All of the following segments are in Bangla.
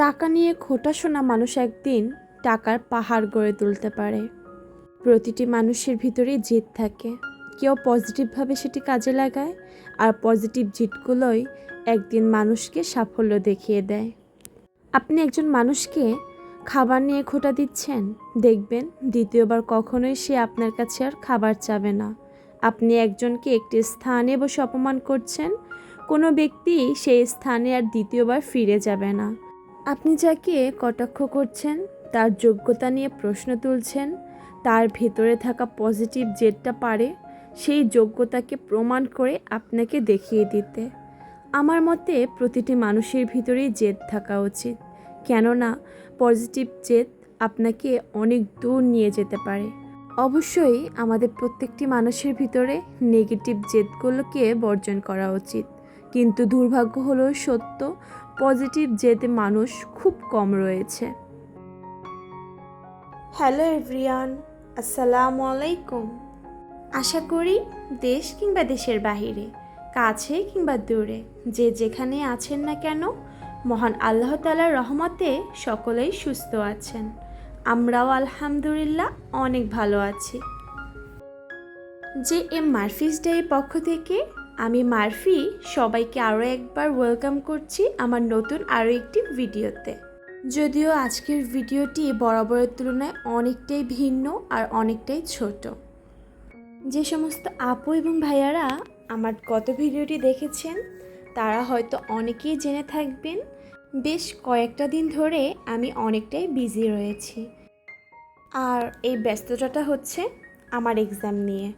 টাকা নিয়ে খোঁটা শোনা মানুষ একদিন টাকার পাহাড় গড়ে তুলতে পারে। প্রতিটি মানুষের ভিতরেই জেদ থাকে, কেউ পজিটিভভাবে সেটি কাজে লাগায়, আর পজিটিভ জেদগুলোই একদিন মানুষকে সাফল্য দেখিয়ে দেয়। আপনি একজন মানুষকে খাবার নিয়ে খোঁটা দিচ্ছেন, দেখবেন দ্বিতীয়বার কখনোই সে আপনার কাছে আর খাবার চাবে না। আপনি একজনকে একটি স্থানে বসে অপমান করছেন, কোনো ব্যক্তি সেই স্থানে আর দ্বিতীয়বার ফিরে যাবে না। আপনি যাকে কটাক্ষ করছেন, তার যোগ্যতা নিয়ে প্রশ্ন তুলছেন, তার ভেতরে থাকা পজিটিভ জেদটা পারে সেই যোগ্যতাকে প্রমাণ করে আপনাকে দেখিয়ে দিতে। আমার মতে প্রতিটি মানুষের ভিতরেই জেদ থাকা উচিত, কেননা পজিটিভ জেদ আপনাকে অনেক দূর নিয়ে যেতে পারে। অবশ্যই আমাদের প্রত্যেকটি মানুষের ভিতরে নেগেটিভ জেদগুলোকে বর্জন করা উচিত, কিন্তু দুর্ভাগ্য হলো সত্য, পজিটিভ জেদে মানুষ খুব কম রয়েছে। হ্যালো এভরিওয়ান, আসসালামু আলাইকুম। আশা করি দেশ কিংবা দেশের বাহিরে, কাছে কিংবা দূরে, যে যেখানে আছেন না কেন, মহান আল্লাহ তাআলার রহমতে সকলেই সুস্থ আছেন। আমরাও আলহামদুলিল্লাহ অনেক ভালো আছি। যে এম মারফিস ডের পক্ষ থেকে আমি মারফি সবাইকে আরও একবার ওয়েলকাম করছি আমার নতুন আরও একটি ভিডিওতে। যদিও আজকের ভিডিওটি বরাবরের তুলনায় অনেকটাই ভিন্ন আর অনেকটাই ছোট। যে সমস্ত আপু এবং ভাইয়ারা আমার গত ভিডিওটি দেখেছেন তারা হয়তো অনেকেই জেনে থাকবেন, বেশ কয়েকটা দিন ধরে আমি অনেকটাই বিজি রয়েছি। আর এই ব্যস্ততাটা হচ্ছে আমার এক্সাম নিয়ে।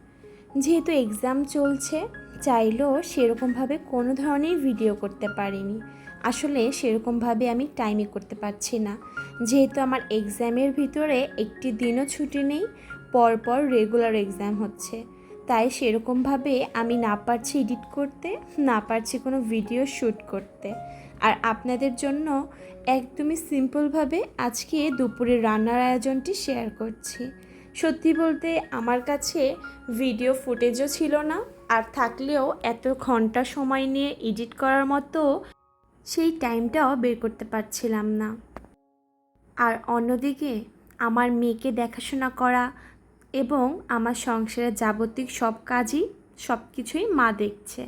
যেহেতু এক্সাম চলছে, চাইলেও সেরকমভাবে কোনো ধরনের ভিডিও করতে পারিনি। আসলে সেরকমভাবে আমি টাইমই করতে পারছি না, যেহেতু আমার এক্সামের ভিতরে একটি দিনও ছুটি নেই, পরপর রেগুলার এক্সাম হচ্ছে। তাই সেরকমভাবে আমি না পারছি এডিট করতে, না পারছি কোনো ভিডিও শ্যুট করতে। আর আপনাদের জন্য একদমই সিম্পলভাবে আজকে দুপুরের রান্নার আয়োজনটি শেয়ার করছি। সত্যি বলতে আমার কাছে ভিডিও ফুটেজও ছিল না, আর থাকলেও এত ঘন্টা সময় নিয়ে এডিট করার মতো সেই টাইমটাও বের করতে পারছিলাম না। আর অন্যদিকে আমার মেয়েকে দেখাশোনা করা এবং আমার সংসারের যাবতীয় সব কাজই সব কিছুই মা দেখছে।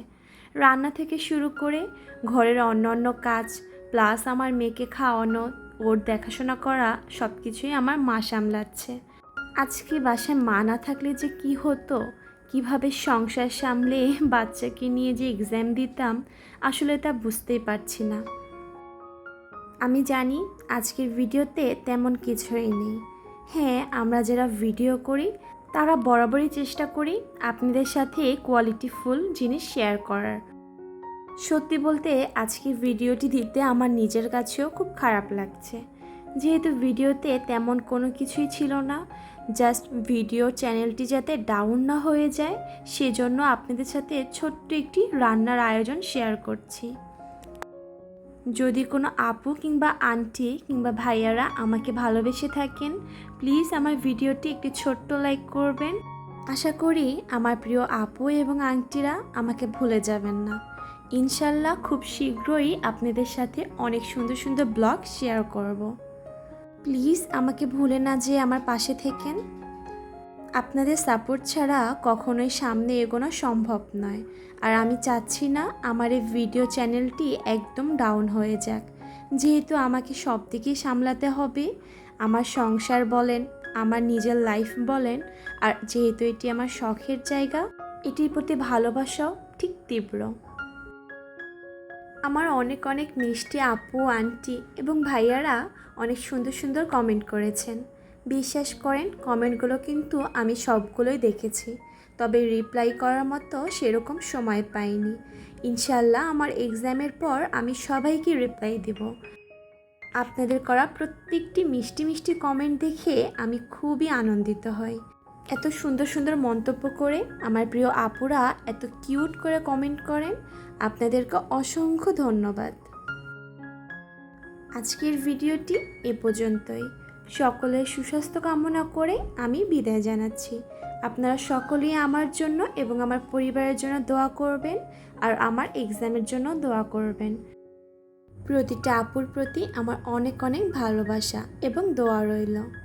রান্না থেকে শুরু করে ঘরের অন্য কাজ, প্লাস আমার মেয়েকে খাওয়ানো, ওর দেখাশোনা করা, সব কিছুই আমার মা সামলাচ্ছে। আজকে বাসায় মা না থাকলে যে কি হতো, কিভাবে সংসার সামলে বাচ্চাকে নিয়ে যে এক্সাম দিতাম, আসলে তা বুঝতেই পারছি না। আমি জানি আজকের ভিডিওতে তেমন কিছুই নেই। হ্যাঁ, আমরা যারা ভিডিও করি তারা বরাবরই চেষ্টা করি আপনাদের সাথে কোয়ালিটিফুল জিনিস শেয়ার করার। সত্যি বলতে আজকে ভিডিওটি দিতে আমার নিজের কাছেও খুব খারাপ লাগছে, যেহেতু ভিডিওতে তেমন কোনো কিছুই ছিল না। জাস্ট ভিডিও চ্যানেলটি যাতে ডাউন না হয়ে যায় সেজন্য আপনাদের সাথে ছোট্ট একটি রান্নার আয়োজন শেয়ার করছি। যদি কোনো আপু কিংবা আন্টি কিংবা ভাইয়ারা আমাকে ভালোবেসে থাকেন, প্লিজ আমার ভিডিওটি একটি ছোট্ট লাইক করবেন। আশা করি আমার প্রিয় আপু এবং আন্টিরা আমাকে ভুলে যাবেন না। ইনশাল্লাহ খুব শীঘ্রই আপনাদের সাথে অনেক সুন্দর সুন্দর ব্লগ শেয়ার করব। প্লিজ আমাকে ভুলে না যেয়ে আমার পাশে থেকেন। আপনাদের সাপোর্ট ছাড়া কখনোই সামনে এগোনো সম্ভব নয়। আর আমি চাচ্ছি না আমার এই ভিডিও চ্যানেলটি একদম ডাউন হয়ে যাক, যেহেতু আমাকে সব দিকেই সামলাতে হবে। আমার সংসার বলেন, আমার নিজের লাইফ বলেন, আর যেহেতু এটি আমার শখের জায়গা, এটির প্রতি ভালোবাসাও ঠিক তীব্র। আমার অনেক অনেক মিষ্টি আপু, আন্টি এবং ভাইয়ারা অনেক সুন্দর সুন্দর কমেন্ট করেছেন। বিশ্বাস করেন, কমেন্টগুলো কিন্তু আমি সবগুলোই দেখেছি, তবে রিপ্লাই করার মতো সেরকম সময় পাইনি। ইনশাল্লাহ আমার এক্সামের পর আমি সবাইকে রিপ্লাই দেব। আপনাদের করা প্রত্যেকটি মিষ্টি মিষ্টি কমেন্ট দেখে আমি খুবই আনন্দিত হই। এত সুন্দর সুন্দর মন্তব্য করে আমার প্রিয় আপুরা এত কিউট করে কমেন্ট করেন, আপনাদেরকে অসংখ্য ধন্যবাদ। আজকের ভিডিওটি এ পর্যন্তই। সকলের সুস্বাস্থ্য কামনা করে আমি বিদায় জানাচ্ছি। আপনারা সকলেই আমার জন্য এবং আমার পরিবারের জন্য দোয়া করবেন আর আমার এক্সামের জন্য দোয়া করবেন। প্রতিটা আপুর প্রতি আমার অনেক অনেক ভালোবাসা এবং দোয়া রইল।